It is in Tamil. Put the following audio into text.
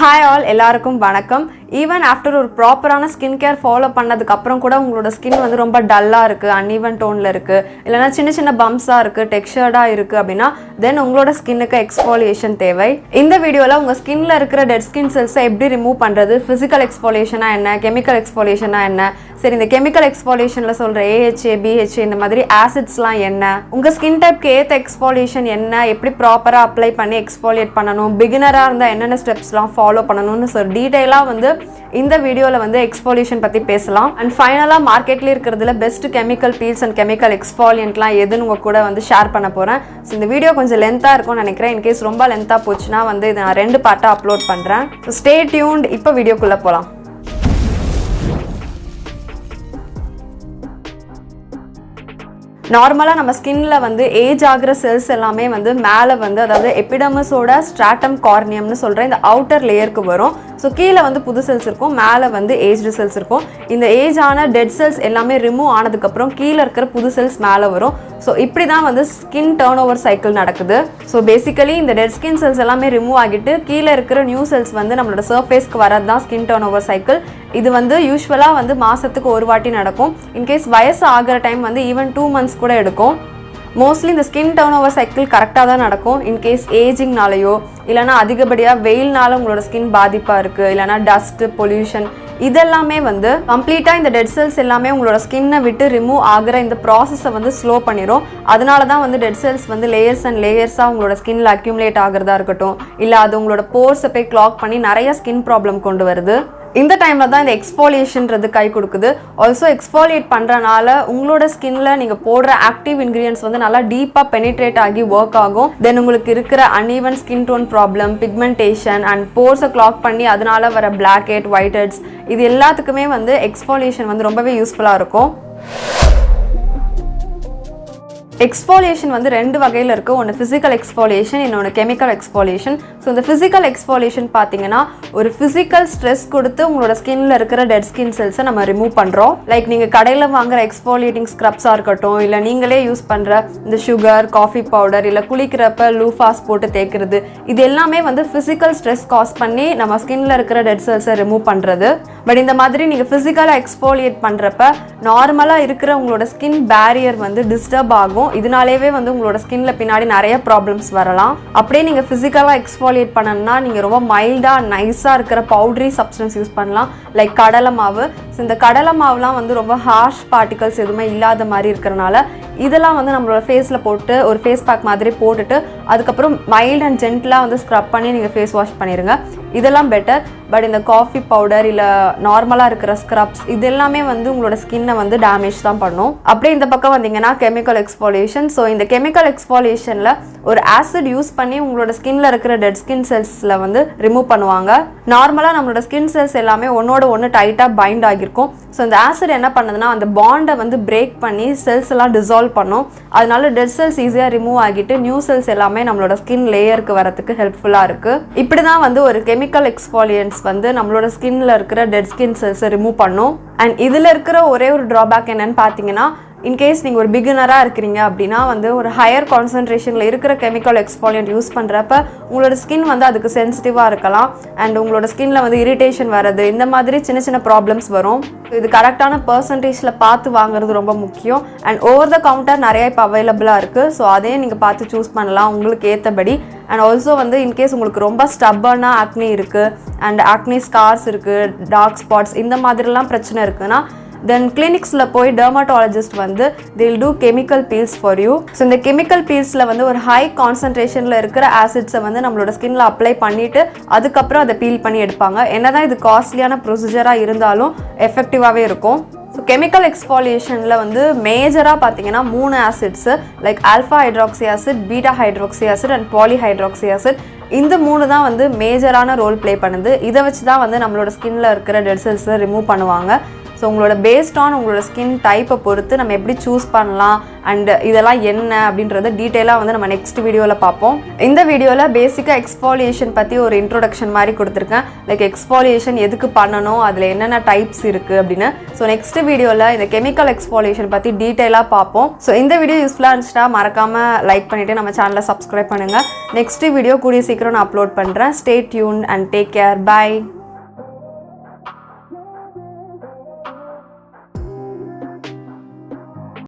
Hi all, எல்லாருக்கும் வணக்கம். Even after ஒரு ப்ராப்பரான ஸ்கின் கேர் ஃபாலோ பண்ணதுக்கு அப்புறம் கூட உங்களோட ஸ்கின் வந்து ரொம்ப டல்லா இருக்கு, அன்ஈவன் டோன்ல இருக்கு, இல்லனா சின்ன சின்ன பம்ப்ஸா இருக்கு, டெக்ஸ்சர்டா இருக்கு அப்படினா தென் உங்களோட ஸ்கின்னுக்கு எக்ஸ்ஃபோலியேஷன் தேவை. இந்த வீடியோல உங்க ஸ்கின்ல இருக்கிற டெட் ஸ்கின் செல்ஸை எப்படி ரிமூவ் பண்றது, பிசிக்கல் எக்ஸ்ஃபோலியேஷனா என்ன, கெமிக்கல் எக்ஸ்ஃபோலியேஷனா என்ன, சரி இந்த கெமிக்கல் எக்ஸ்ஃபோலியேஷன்ல சொல்ற AHA, BHA இந்த மாதிரி ஆசிட்ஸ்லாம் என்ன, உங்க ஸ்கின் டைப்க்கு ஏத்த எக்ஸ்ஃபோலியேஷன் என்ன, எப்படி ப்ராப்பரா அப்ளை பண்ணி எக்ஸ்ஃபோலியேட் பண்ணணும், பிகினரா இருந்தா என்னென்ன ஸ்டெப்ஸ்லாம் ஃபாலோ பண்ணணும்னு சொல்லி டீடைலா வந்து இந்த வீடியோல வந்து எக்ஸ்ஃபோலியேஷன் பத்தி பேசலாம். அண்ட் ஃபைனலா மார்க்கெட்ல இருக்கிறதுல best chemical peels and chemical எக்ஸ்ஃபோலியன்ட்லாம் எதுன்னு உங்க கூட வந்து ஷேர் பண்ண போறேன். ஸோ இந்த வீடியோ கொஞ்சம் லென்த்தா இருக்கும்னு நினைக்கிறேன். இன்கேஸ் ரொம்ப லென்த்தா போச்சுன்னா வந்து இதை நான் 2 பார்ட்டா அப்லோட் பண்றேன். So stay tuned. இப்போ வீடியோக்குள்ள போலாம். நார்மலாக நம்ம ஸ்கின்ல வந்து ஏஜ் ஆகிற செல்ஸ் எல்லாமே வந்து மேலே வந்து அதாவது எபிடமஸோட ஸ்ட்ராட்டம் கார்னியம்னு சொல்கிற இந்த அவுட்டர் லேயருக்கு வரும். ஸோ கீழே வந்து புது செல்ஸ் இருக்கும், மேலே வந்து ஏஜ்டு செல்ஸ் இருக்கும். இந்த ஏஜ் ஆன டெட் செல்ஸ் எல்லாமே ரிமூவ் ஆனதுக்கப்புறம் கீழே இருக்கிற புது செல்ஸ் மேலே வரும். ஸோ இப்படி தான் வந்து ஸ்கின் டர்ன் ஓவர் சைக்கிள் நடக்குது. ஸோ பேசிக்கலி இந்த டெட் ஸ்கின் செல்ஸ் எல்லாமே ரிமூவ் ஆகிட்டு கீழே இருக்கிற நியூ செல்ஸ் வந்து நம்மளோட சர்ஃபேஸ்க்கு வரது தான் ஸ்கின் டர்ன் ஓவர் சைக்கிள். இது வந்து யூஸ்வலாக வந்து மாதத்துக்கு ஒரு வாட்டி நடக்கும். இன்கேஸ் வயசு ஆகிற டைம் வந்து ஈவன் 2 months கூட எடுக்கும். மோஸ்ட்லி இந்த ஸ்கின் டர்ன் ஓவர் சைக்கிள் கரெக்டாக தான் நடக்கும். இன்கேஸ் ஏஜிங்னாலேயோ இல்லைனா அதிகப்படியாக வெயில்னால உங்களோட ஸ்கின் பாதிப்பாக இருக்குது, இல்லைனா டஸ்ட்டு, பொல்யூஷன், இதெல்லாமே வந்து கம்ப்ளீட்டாக இந்த டெட் செல்ஸ் எல்லாமே உங்களோட ஸ்கின்னை விட்டு ரிமூவ் ஆகிற இந்த ப்ராசஸை வந்து ஸ்லோ பண்ணிடும். அதனால தான் வந்து டெட் செல்ஸ் வந்து லேயர்ஸ் அண்ட் லேயர்ஸாக உங்களோட ஸ்கின்ல அக்யூமுலேட் ஆகிறதா இருக்கட்டும், இல்லை அது உங்களோட போர்ஸை போய் கிளாக் பண்ணி நிறைய ஸ்கின் ப்ராப்ளம் கொண்டு வருது. இந்த டைமில் தான் இந்த எக்ஸ்ஃபோலியேஷன்றது கை கொடுக்குது. ஆல்சோ எக்ஸ்ஃபோலியேட் பண்ணுறனால உங்களோட ஸ்கின்ல நீங்கள் போடுற ஆக்டிவ் இன்க்ரீடியன்ஸ் வந்து நல்லா டீப்பாக பெனிட்ரேட் ஆகி ஒர்க் ஆகும். தென் உங்களுக்கு இருக்கிற uneven skin tone problem, pigmentation and போர்ஸை கிளாக் பண்ணி அதனால வர பிளாக் ஹெட், ஒயிட் ஹெட்ஸ், இது எல்லாத்துக்குமே வந்து எக்ஸ்ஃபோலியேஷன் வந்து ரொம்பவே யூஸ்ஃபுல்லாக இருக்கும். எக்ஸ்ஃபோலியேஷன் வந்து 2 வகையில் இருக்குது. ஒன்று ஃபிசிக்கல் எக்ஸ்ஃபோலியேஷன், இன்னொன்று கெமிக்கல் எக்ஸ்ஃபோலியேஷன். ஸோ இந்த ஃபிசிக்கல் எக்ஸ்ஃபோலியேஷன் பார்த்தீங்கன்னா ஒரு ஃபிசிக்கல் ஸ்ட்ரெஸ் கொடுத்து உங்களோட ஸ்கின்ல இருக்கிற டெட் ஸ்கின் செல்ஸை நம்ம ரிமூவ் பண்ணுறோம். லைக் நீங்கள் கடையில் வாங்குற எக்ஸ்ஃபோலியேட்டிங் ஸ்க்ரப்ஸாக இருக்கட்டும், இல்லை நீங்களே யூஸ் பண்ணுற இந்த சுகர், காஃபி பவுடர், இல்லை குளிக்கிறப்ப லூஃபாஸ் போட்டு தேய்க்கிறது, இது எல்லாமே வந்து ஃபிசிக்கல் ஸ்ட்ரெஸ் காஸ் பண்ணி நம்ம ஸ்கின்ல இருக்கிற டெட் செல்ஸை ரிமூவ் பண்ணுறது. பட் இந்த மாதிரி நீங்கள் ஃபிசிக்கலாக எக்ஸ்ஃபோலியேட் பண்ணுறப்ப நார்மலாக இருக்கிற உங்களோட ஸ்கின் பேரியர் வந்து டிஸ்டர்ப் ஆகும். இதனாலேயே வந்து உங்களோட ஸ்கின்ல பின்னாடி நிறைய ப்ராப்ளம்ஸ் வரலாம். அப்படியே நீங்க பிசிக்கலா எக்ஸ்ஃபோலியேட் பண்ணணும்னா நீங்க ரொம்ப மைல்டா நைஸா இருக்கிற பவுடரி சப்ஸ்டன்ஸ் யூஸ் பண்ணலாம். லைக் கடலை மாவு. இந்த கடலை மாவுலாம் வந்து ரொம்ப ஹார்ஷ் பார்ட்டிகல்ஸ் எதுவுமே இல்லாத மாதிரி இருக்கிறனால இதெல்லாம் வந்து நம்மளோட ஃபேஸில் போட்டு ஒரு ஃபேஸ் பேக் மாதிரி போட்டுட்டு அதுக்கப்புறம் மைல்ட் அண்ட் ஜென்டிலாக வந்து ஸ்க்ரப் பண்ணி நீங்கள் ஃபேஸ் வாஷ் பண்ணிடுங்க. இதெல்லாம் பெட்டர். பட் இந்த காஃபி பவுடர் இல்லை நார்மலாக இருக்கிற ஸ்க்ரப்ஸ் இது எல்லாமே வந்து உங்களோட ஸ்கின்னை வந்து டேமேஜ் தான் பண்ணும். அப்படியே இந்த பக்கம் வந்தீங்கன்னா கெமிக்கல் எக்ஸ்ஃபோலியேஷன். ஸோ இந்த கெமிக்கல் எக்ஸ்ஃபோலியேஷனில் ஒரு ஆசிட் யூஸ் பண்ணி உங்களோட ஸ்கின்ல இருக்கிற டெட் ஸ்கின் செல்ஸில் வந்து ரிமூவ் பண்ணுவாங்க. நார்மலாக நம்மளோட ஸ்கின் செல்ஸ் எல்லாமே ஒன்னோட ஒன்று டைட்டாக பைண்ட் ஆகியிருக்கும். ஸோ இந்த ஆசிட் என்ன பண்ணுதுன்னா அந்த பாண்டை வந்து பிரேக் பண்ணி செல்ஸ் எல்லாம் டிசால்வ் பண்ணும். அதனால டெட் செல்ஸ் ஈஸியாக ரிமூவ் ஆகிட்டு நியூ செல்ஸ் எல்லாமே நம்மளோட ஸ்கின் லேயருக்கு வரதுக்கு ஹெல்ப்ஃபுல்லாக இருக்குது. இப்படி தான் வந்து ஒரு கெமிக்கல் எக்ஸ்ஃபோலியன்ஸ் வந்து நம்மளோட ஸ்கின்ல இருக்கிற டெட் ஸ்கின் செல்ஸை ரிமூவ் பண்ணும். அண்ட் இதில் இருக்கிற ஒரே ஒரு ட்ராபேக் என்னன்னு பார்த்தீங்கன்னா, இன்கேஸ் நீங்கள் ஒரு பிகினராக இருக்கிறீங்க அப்படின்னா வந்து ஒரு ஹையர் கான்சன்ட்ரேஷனில் இருக்கிற கெமிக்கல் எக்ஸ்ஃபோலியன்ட் யூஸ் பண்ணுறப்ப உங்களோட ஸ்கின் வந்து அதுக்கு சென்சிட்டிவாக இருக்கலாம். அண்ட் உங்களோட ஸ்கின்ல வந்து இரிட்டேஷன் வர்றது, இந்த மாதிரி சின்ன சின்ன ப்ராப்ளம்ஸ் வரும். இது கரெக்டான பர்சன்டேஜில் பார்த்து வாங்குறது ரொம்ப முக்கியம். அண்ட் ஓவர் த கவுண்டர் நிறைய இப்போ அவைலபிளாக இருக்குது. ஸோ அதையும் நீங்கள் பார்த்து சூஸ் பண்ணலாம் உங்களுக்கு ஏற்றபடி. அண்ட் ஆல்சோ வந்து இன்கேஸ் உங்களுக்கு ரொம்ப ஸ்டப்பர்னாக ஆக்னி இருக்குது அண்ட் ஆக்னி ஸ்கார்ஸ் இருக்குது, டார்க் ஸ்பாட்ஸ், இந்த மாதிரிலாம் பிரச்சனை இருக்குன்னா தென் கிளினிக்ஸில் போய் டெர்மட்டாலஜிஸ்ட் வந்து they'll do chemical peels for you. So இந்த கெமிக்கல் பீல்ஸில் வந்து ஒரு ஹை கான்சன்ட்ரேஷனில் இருக்கிற ஆசிட்ஸை வந்து நம்மளோட ஸ்கின்ல அப்ளை பண்ணிவிட்டு அதுக்கப்புறம் அதை பீல் பண்ணி எடுப்பாங்க. என்னதான் இது காஸ்ட்லியான ப்ரொசீஜராக இருந்தாலும் எஃபெக்டிவாகவே இருக்கும். ஸோ கெமிக்கல் எக்ஸ்ஃபோலியேஷனில் வந்து மேஜராக பார்த்தீங்கன்னா 3 acids like alpha hydroxy acid, beta hydroxy acid and poly hydroxy acid, இந்த 3 தான் வந்து மேஜரான ரோல் ப்ளே பண்ணுது. இதை வச்சு தான் வந்து நம்மளோட ஸ்கின்ல இருக்கிற டெட் செல்ஸை ரிமூவ் பண்ணுவாங்க. ஸோ உங்களோட பேஸ்ட் ஆன் உங்களோட ஸ்கின் டைப்பை பொறுத்து நம்ம எப்படி சூஸ் பண்ணலாம் அண்ட் இதெல்லாம் என்ன அப்படின்றத டீட்டெயிலாக வந்து நம்ம நெக்ஸ்ட் வீடியோவில் பார்ப்போம். இந்த வீடியோவில் பேசிக்காக எக்ஸ்ஃபாலியேஷன் பற்றி ஒரு இன்ட்ரோடக்ஷன் மாதிரி கொடுத்துருக்கேன். லைக் எக்ஸ்ஃபாலியேஷன் எதுக்கு பண்ணணும், அதில் என்னென்ன டைப்ஸ் இருக்குது அப்படின்னு. ஸோ நெக்ஸ்ட் வீடியோவில் இந்த கெமிக்கல் எக்ஸ்ஃபாலியேஷன் பற்றி டீட்டெயிலாக பார்ப்போம். ஸோ இந்த வீடியோ யூஸ்ஃபுல்லாக இருந்துச்சுன்னா மறக்காமல் லைக் பண்ணிவிட்டு நம்ம சேனலை சப்ஸ்கிரைப் பண்ணுங்கள். நெக்ஸ்ட் வீடியோ கூடிய சீக்கிரம் நான் அப்லோட் பண்ணுறேன். Stay tune and take care. By.